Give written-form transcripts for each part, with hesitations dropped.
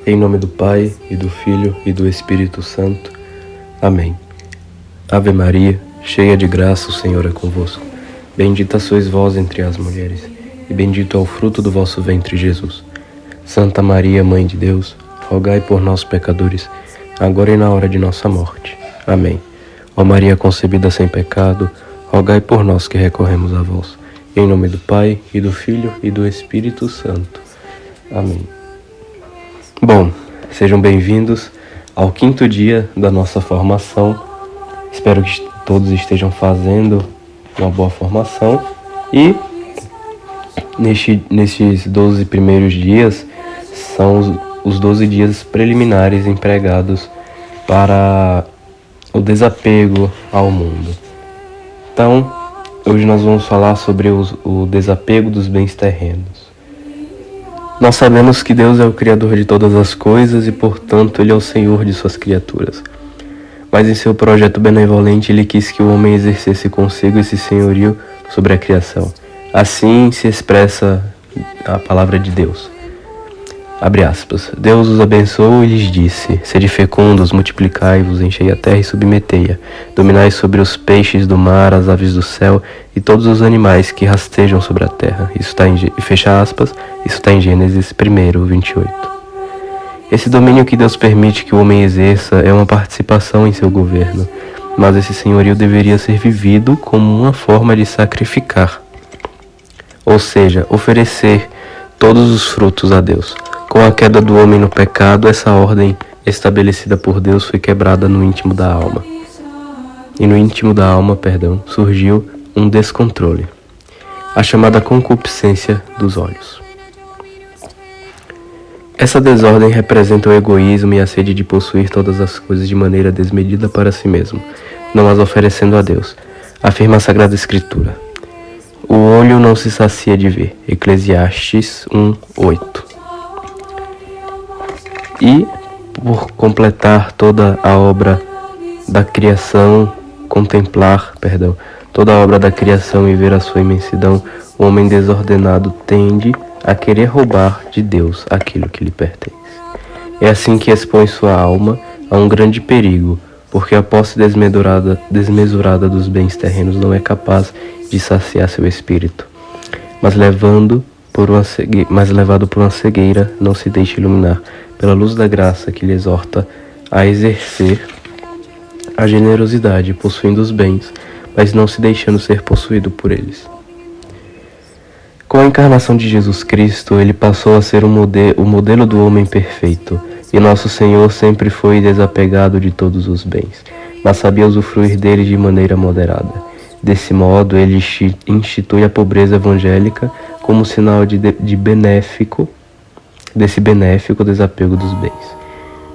Em nome do Pai, e do Filho, e do Espírito Santo. Amém. Ave Maria, cheia de graça, o Senhor é convosco. Bendita sois vós entre as mulheres, e bendito é o fruto do vosso ventre, Jesus. Santa Maria, Mãe de Deus, rogai por nós, pecadores, agora e na hora de nossa morte. Amém. Ó Maria concebida sem pecado, rogai por nós que recorremos a vós. Em nome do Pai, e do Filho, e do Espírito Santo. Amém. Bom, sejam bem-vindos ao 5º dia da nossa formação. Espero que todos estejam fazendo uma boa formação. E nestes 12 primeiros dias são os 12 dias preliminares empregados para o desapego ao mundo. Então, hoje nós vamos falar sobre o desapego dos bens terrenos. Nós sabemos que Deus é o Criador de todas as coisas e, portanto, Ele é o Senhor de suas criaturas. Mas em seu projeto benevolente, Ele quis que o homem exercesse consigo esse senhorio sobre a criação. Assim se expressa a palavra de Deus. Abre aspas. Deus os abençoou e lhes disse: sede fecundos, multiplicai-vos, enchei a terra e submetei-a. Dominai sobre os peixes do mar, as aves do céu e todos os animais que rastejam sobre a terra. Isso está fecha aspas. Isso está em Gênesis 1:28. Esse domínio que Deus permite que o homem exerça é uma participação em seu governo, mas esse senhorio deveria ser vivido como uma forma de sacrificar, ou seja, oferecer todos os frutos a Deus. Com a queda do homem no pecado, essa ordem estabelecida por Deus foi quebrada no íntimo da alma. E no íntimo da alma, surgiu um descontrole, a chamada concupiscência dos olhos. Essa desordem representa o egoísmo e a sede de possuir todas as coisas de maneira desmedida para si mesmo, não as oferecendo a Deus. Afirma a Sagrada Escritura: o olho não se sacia de ver. Eclesiastes 1:8. E, por completar toda a obra da criação, toda a obra da criação e ver a sua imensidão, o homem desordenado tende a querer roubar de Deus aquilo que lhe pertence. É assim que expõe sua alma a um grande perigo, porque a posse desmesurada dos bens terrenos não é capaz de saciar seu espírito, mas levado por uma cegueira, não se deixa iluminar pela luz da graça que lhe exorta a exercer a generosidade, possuindo os bens, mas não se deixando ser possuído por eles. Com a encarnação de Jesus Cristo, ele passou a ser o modelo do homem perfeito, e nosso Senhor sempre foi desapegado de todos os bens, mas sabia usufruir deles de maneira moderada. Desse modo, ele institui a pobreza evangélica como sinal desse benéfico desapego dos bens.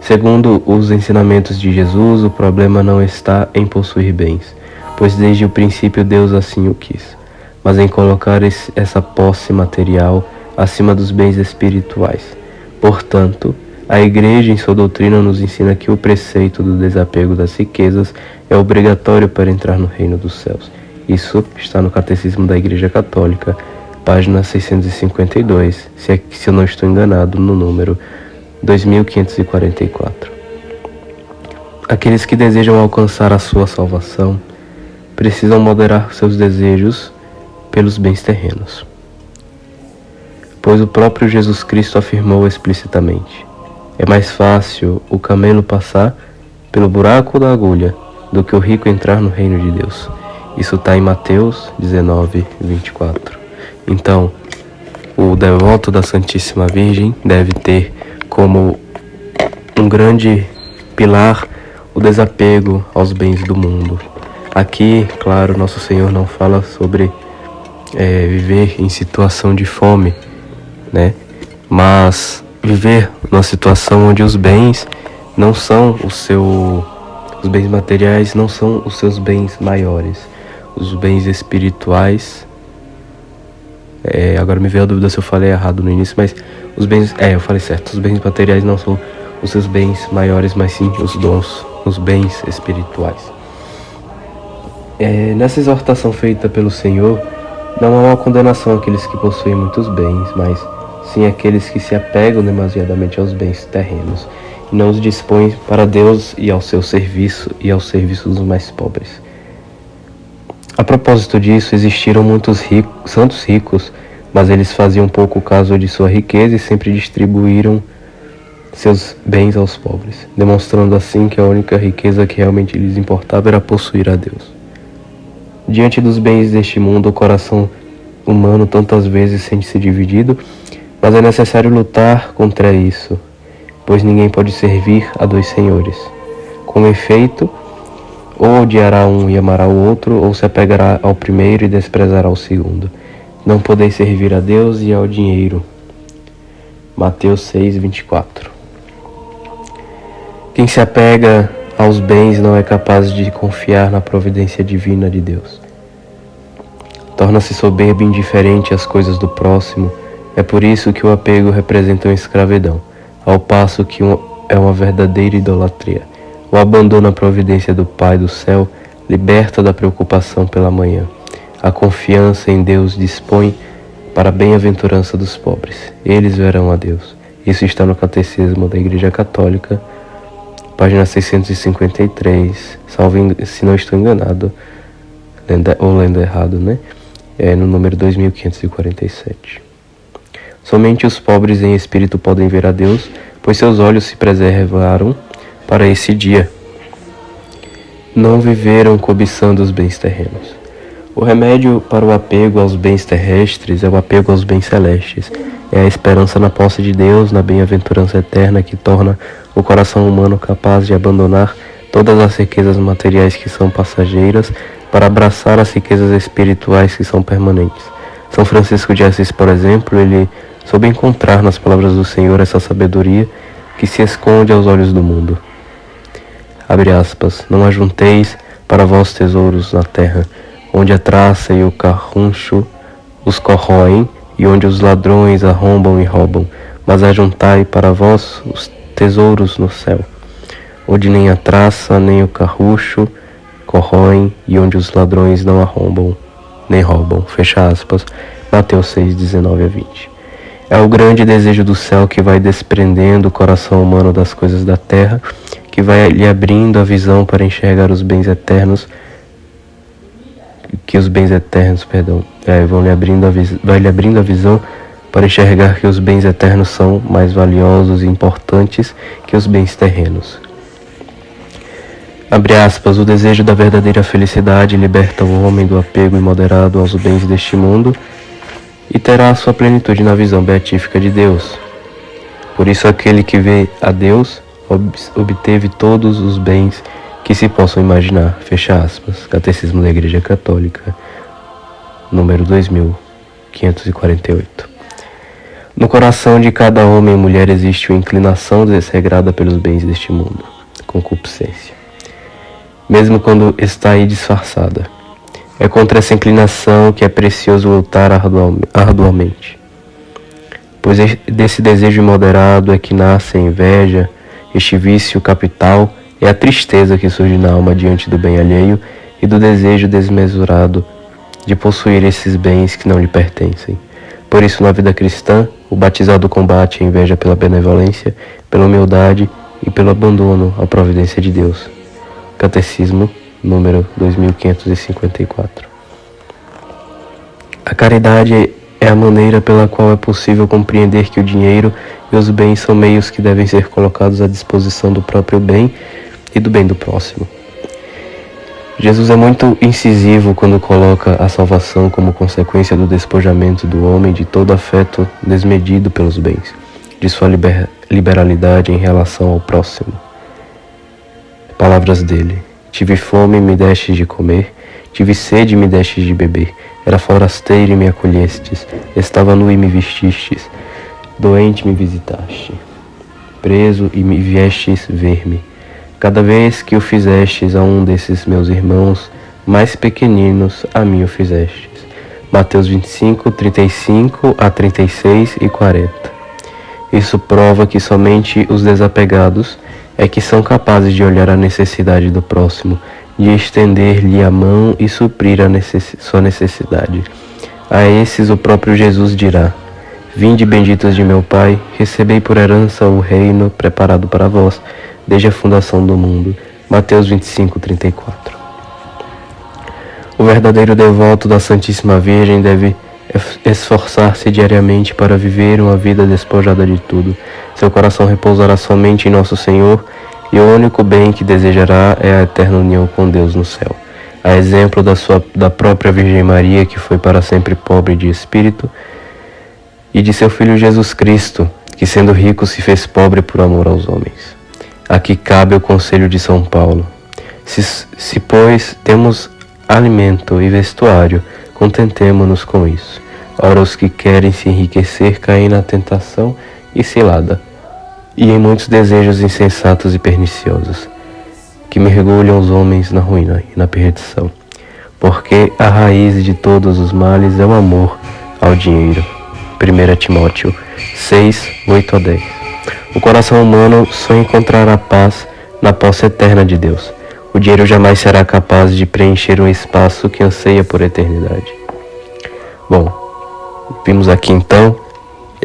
Segundo os ensinamentos de Jesus, o problema não está em possuir bens, pois desde o princípio Deus assim o quis, mas em colocar essa posse material acima dos bens espirituais. Portanto, a Igreja em sua doutrina nos ensina que o preceito do desapego das riquezas é obrigatório para entrar no reino dos céus. Isso está no Catecismo da Igreja Católica, página 652, se eu não estou enganado, no número 2544. Aqueles que desejam alcançar a sua salvação precisam moderar seus desejos pelos bens terrenos, pois o próprio Jesus Cristo afirmou explicitamente: é mais fácil o camelo passar pelo buraco da agulha do que o rico entrar no reino de Deus. Isso está em Mateus 19:24. Então, o devoto da Santíssima Virgem deve ter como um grande pilar o desapego aos bens do mundo. Aqui, claro, Nosso Senhor não fala sobre viver em situação de fome, né? Mas viver numa situação onde os bens não são os bens materiais não são os seus bens maiores. Os bens espirituais, agora me veio a dúvida se eu falei errado no início, mas os bens, eu falei certo, os bens materiais não são os seus bens maiores, mas sim os dons, os bens espirituais. Nessa exortação feita pelo Senhor, não há uma condenação àqueles que possuem muitos bens, mas sim aqueles que se apegam demasiadamente aos bens terrenos e não os dispõem para Deus e ao seu serviço e ao serviço dos mais pobres. A propósito disso, existiram muitos santos ricos, mas eles faziam pouco caso de sua riqueza e sempre distribuíram seus bens aos pobres, demonstrando assim que a única riqueza que realmente lhes importava era possuir a Deus. Diante dos bens deste mundo, o coração humano tantas vezes sente-se dividido, mas é necessário lutar contra isso, pois ninguém pode servir a dois senhores. Com efeito, ou odiará um e amará o outro, ou se apegará ao primeiro e desprezará o segundo. Não podeis servir a Deus e ao dinheiro. Mateus 6:24. Quem se apega aos bens não é capaz de confiar na providência divina de Deus. Torna-se soberbo e indiferente às coisas do próximo. É por isso que o apego representa uma escravidão, ao passo que é uma verdadeira idolatria. O abandono à providência do Pai do céu liberta da preocupação pela manhã. A confiança em Deus dispõe para a bem-aventurança dos pobres. Eles verão a Deus. Isso está no Catecismo da Igreja Católica, página 653, se não estou enganado, ou lendo errado, né? É no número 2547. Somente os pobres em espírito podem ver a Deus, pois seus olhos se preservaram para esse dia. Não viveram cobiçando os bens terrenos. O remédio para o apego aos bens terrestres é o apego aos bens celestes. É a esperança na posse de Deus, na bem-aventurança eterna que torna o coração humano capaz de abandonar todas as riquezas materiais que são passageiras para abraçar as riquezas espirituais que são permanentes. São Francisco de Assis, por exemplo, ele soube encontrar nas palavras do Senhor essa sabedoria que se esconde aos olhos do mundo. Abre aspas, não ajunteis para vós tesouros na terra, onde a traça e o carruncho os corroem, e onde os ladrões arrombam e roubam, mas ajuntai para vós os tesouros no céu, onde nem a traça nem o carrucho corroem, e onde os ladrões não arrombam nem roubam. Fecha aspas. Mateus 6, 19 a 20. É o grande desejo do céu que vai desprendendo o coração humano das coisas da terra, que vai lhe abrindo a visão para enxergar os bens eternos, vai lhe abrindo a visão para enxergar que os bens eternos são mais valiosos e importantes que os bens terrenos. Abre aspas, o desejo da verdadeira felicidade liberta o homem do apego imoderado aos bens deste mundo e terá a sua plenitude na visão beatífica de Deus. Por isso aquele que vê a Deus obteve todos os bens que se possam imaginar. Fecha aspas. Catecismo da Igreja Católica, número 2548. No coração de cada homem e mulher existe uma inclinação desregrada pelos bens deste mundo, concupiscência, mesmo quando está aí disfarçada. É contra essa inclinação que é precioso lutar arduamente, pois desse desejo imoderado é que nasce a inveja. Este vício capital é a tristeza que surge na alma diante do bem alheio e do desejo desmesurado de possuir esses bens que não lhe pertencem. Por isso, na vida cristã, o batizado combate a inveja pela benevolência, pela humildade e pelo abandono à providência de Deus. Catecismo, número 2554. A caridade é a maneira pela qual é possível compreender que o dinheiro e os bens são meios que devem ser colocados à disposição do próprio bem e do bem do próximo. Jesus é muito incisivo quando coloca a salvação como consequência do despojamento do homem de todo afeto desmedido pelos bens, de sua liberalidade em relação ao próximo. Palavras dele: tive fome e me destes de comer, tive sede e me destes de beber, era forasteiro e me acolhestes, estava nu e me vestistes, doente me visitaste, preso e me viestes ver-me. Cada vez que o fizestes a um desses meus irmãos mais pequeninos, a mim o fizestes. Mateus 25, 35 a 36 e 40. Isso prova que somente os desapegados é que são capazes de olhar a necessidade do próximo, de estender-lhe a mão e suprir sua necessidade. A esses o próprio Jesus dirá: Vinde benditos de meu Pai, recebei por herança o reino preparado para vós, desde a fundação do mundo. Mateus 25:34. O verdadeiro devoto da Santíssima Virgem deve esforçar-se diariamente para viver uma vida despojada de tudo. Seu coração repousará somente em Nosso Senhor, e o único bem que desejará é a eterna união com Deus no céu. A exemplo da própria Virgem Maria, que foi para sempre pobre de espírito, e de seu Filho Jesus Cristo, que sendo rico se fez pobre por amor aos homens. Aqui cabe o conselho de São Paulo. Se pois, temos alimento e vestuário, contentemo-nos com isso. Ora, os que querem se enriquecer caem na tentação e cilada, e em muitos desejos insensatos e perniciosos, que mergulham os homens na ruína e na perdição. Porque a raiz de todos os males é o amor ao dinheiro. 1 Timóteo 6, 8-10. O coração humano só encontrará paz na posse eterna de Deus. O dinheiro jamais será capaz de preencher um espaço que anseia por eternidade. Bom, vimos aqui então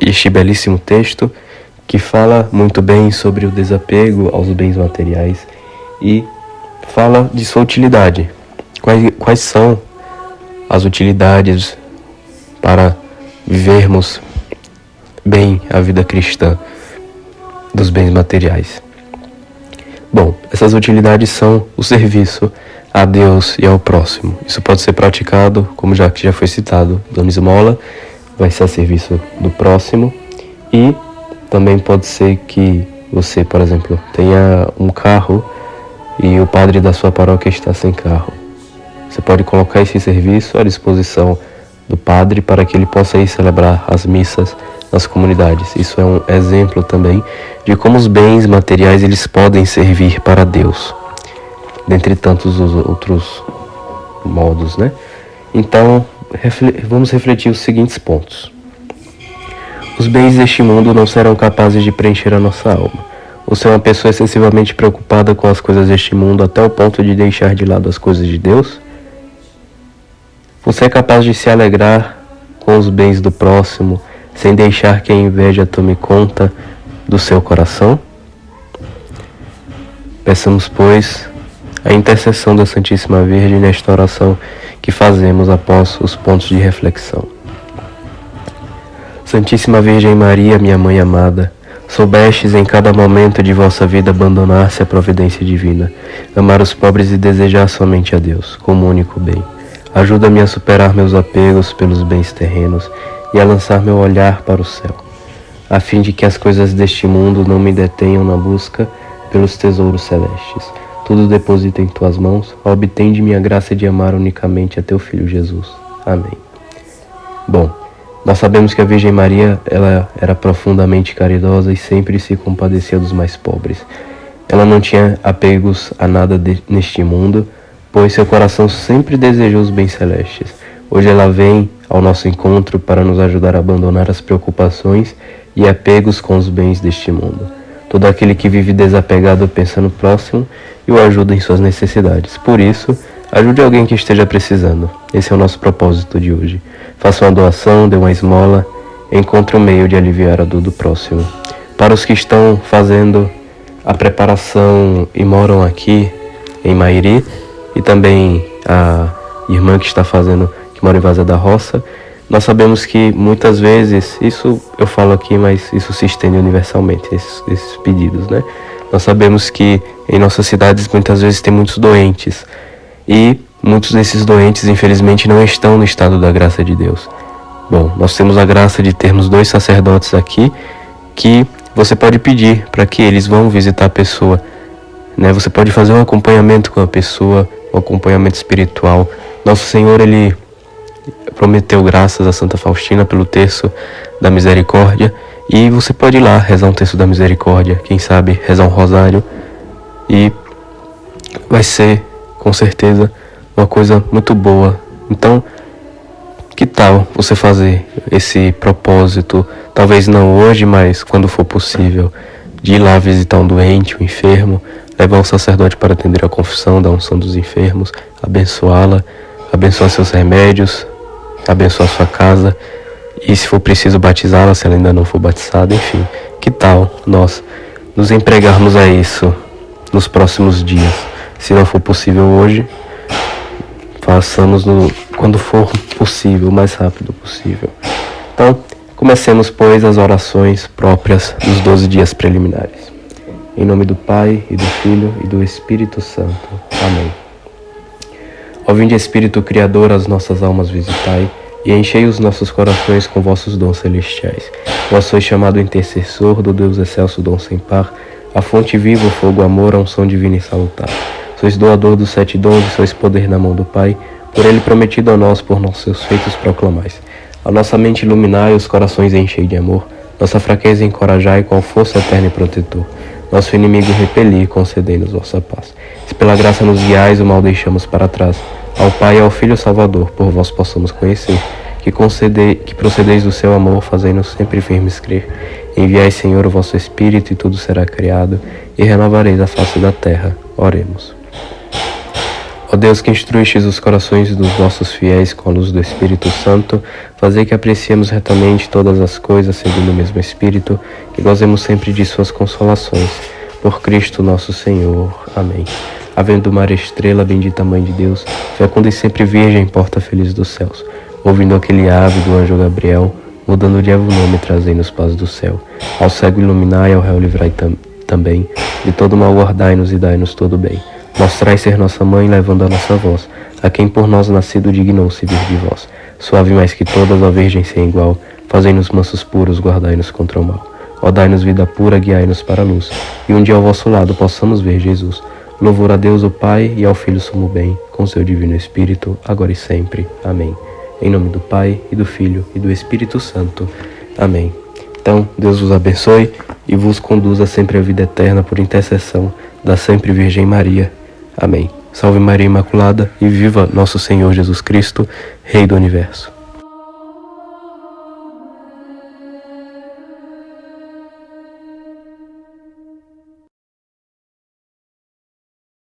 este belíssimo texto que fala muito bem sobre o desapego aos bens materiais e fala de sua utilidade. Quais são as utilidades para vivermos bem a vida cristã dos bens materiais? Bom, essas utilidades são o serviço a Deus e ao próximo. Isso pode ser praticado, como já foi citado, dando esmola, vai ser a serviço do próximo, e também pode ser que você, por exemplo, tenha um carro e o padre da sua paróquia está sem carro. Você pode colocar esse serviço à disposição do padre para que ele possa ir celebrar as missas nas comunidades. Isso é um exemplo também de como os bens materiais eles podem servir para Deus, dentre tantos os outros modos, né? Então, vamos refletir os seguintes pontos. Os bens deste mundo não serão capazes de preencher a nossa alma. Você é uma pessoa excessivamente preocupada com as coisas deste mundo até o ponto de deixar de lado as coisas de Deus? Você é capaz de se alegrar com os bens do próximo, sem deixar que a inveja tome conta do seu coração? Peçamos, pois, a intercessão da Santíssima Virgem nesta oração que fazemos após os pontos de reflexão. Santíssima Virgem Maria, minha Mãe amada, soubestes em cada momento de vossa vida abandonar-se à providência divina, amar os pobres e desejar somente a Deus, como único bem. Ajuda-me a superar meus apegos pelos bens terrenos e a lançar meu olhar para o céu, a fim de que as coisas deste mundo não me detenham na busca pelos tesouros celestes. Tudo deposita em tuas mãos, obtém de minha graça de amar unicamente a teu Filho Jesus. Amém. Bom, nós sabemos que a Virgem Maria ela era profundamente caridosa e sempre se compadecia dos mais pobres. Ela não tinha apegos a nada neste mundo, pois seu coração sempre desejou os bens celestes. Hoje ela vem ao nosso encontro para nos ajudar a abandonar as preocupações e apegos com os bens deste mundo. Todo aquele que vive desapegado pensa no próximo e o ajuda em suas necessidades. Por isso, ajude alguém que esteja precisando. Esse é o nosso propósito de hoje. Faça uma doação, dê uma esmola, encontre um meio de aliviar a dor do próximo. Para os que estão fazendo a preparação e moram aqui em Mairi, e também a irmã que está fazendo, que mora em Vaza da Roça, nós sabemos que muitas vezes, isso eu falo aqui, mas isso se estende universalmente, esses pedidos, né? Nós sabemos que em nossas cidades muitas vezes tem muitos doentes, e muitos desses doentes infelizmente não estão no estado da graça de Deus. Bom, nós temos a graça de termos 2 sacerdotes aqui, que você pode pedir para que eles vão visitar a pessoa, né? Você pode fazer um acompanhamento com a pessoa, um acompanhamento espiritual. Nosso Senhor, Ele prometeu graças a Santa Faustina pelo terço da misericórdia, e você pode ir lá rezar um terço da misericórdia, quem sabe rezar um rosário, e vai ser com certeza uma coisa muito boa. Então, que tal você fazer esse propósito, talvez não hoje, mas quando for possível, de ir lá visitar um doente, um enfermo, levar um sacerdote para atender a confissão da unção dos enfermos, abençoá-la, abençoar seus remédios, abençoar sua casa, E se for preciso batizá-la, se ela ainda não for batizada, enfim. Que tal nós nos empregarmos a isso nos próximos dias? Se não for possível hoje, façamos quando for possível, o mais rápido possível. Então, comecemos, pois, as orações próprias dos 12 dias preliminares. Em nome do Pai, e do Filho, e do Espírito Santo. Amém. Ó vinde Espírito Criador, as nossas almas visitai, e enchei os nossos corações com vossos dons celestiais. Vós sois chamado intercessor do Deus excelso, dom sem par, a fonte viva, o fogo, amor, a unção divina e salutar. Sois doador dos 7 dons e sois poder na mão do Pai, por ele prometido a nós, por nossos seus feitos proclamais. A nossa mente iluminai, os corações enchei de amor, nossa fraqueza encorajai com a força eterna e protetor. Nosso inimigo repeli, concedei-nos vossa paz. Se pela graça nos guiais, o mal deixamos para trás. Ao Pai e ao Filho Salvador, por vós possamos conhecer, que procedeis do seu amor, fazei-nos sempre firmes crer. Enviai, Senhor, o vosso Espírito, e tudo será criado, e renovareis a face da terra. Oremos. Ó Deus, que instruístes os corações dos vossos fiéis com a luz do Espírito Santo, fazei que apreciemos retamente todas as coisas segundo o mesmo Espírito, que gozemos sempre de suas consolações. Por Cristo nosso Senhor. Amém. Havendo Maria Estrela, bendita Mãe de Deus, fecunda e sempre Virgem, porta feliz dos céus, ouvindo aquele ave do anjo Gabriel, mudando-lhe o nome, trazei-nos paz do céu. Ao cego iluminai, ao réu livrai também, de todo mal guardai-nos e dai-nos todo bem. Mostrai ser nossa mãe, levando a nossa voz, a quem por nós nascido dignou-se vir de vós. Suave mais que todas, ó Virgem sem igual, fazei-nos mansos puros, guardai-nos contra o mal. Ó dai-nos vida pura, guiai-nos para a luz, e um dia ao vosso lado possamos ver Jesus. Louvor a Deus o Pai, e ao Filho sumo bem, com seu divino Espírito, agora e sempre. Amém. Em nome do Pai, e do Filho, e do Espírito Santo. Amém. Então, Deus vos abençoe, e vos conduza sempre à vida eterna por intercessão da sempre Virgem Maria. Amém. Salve Maria Imaculada, e viva nosso Senhor Jesus Cristo, Rei do Universo.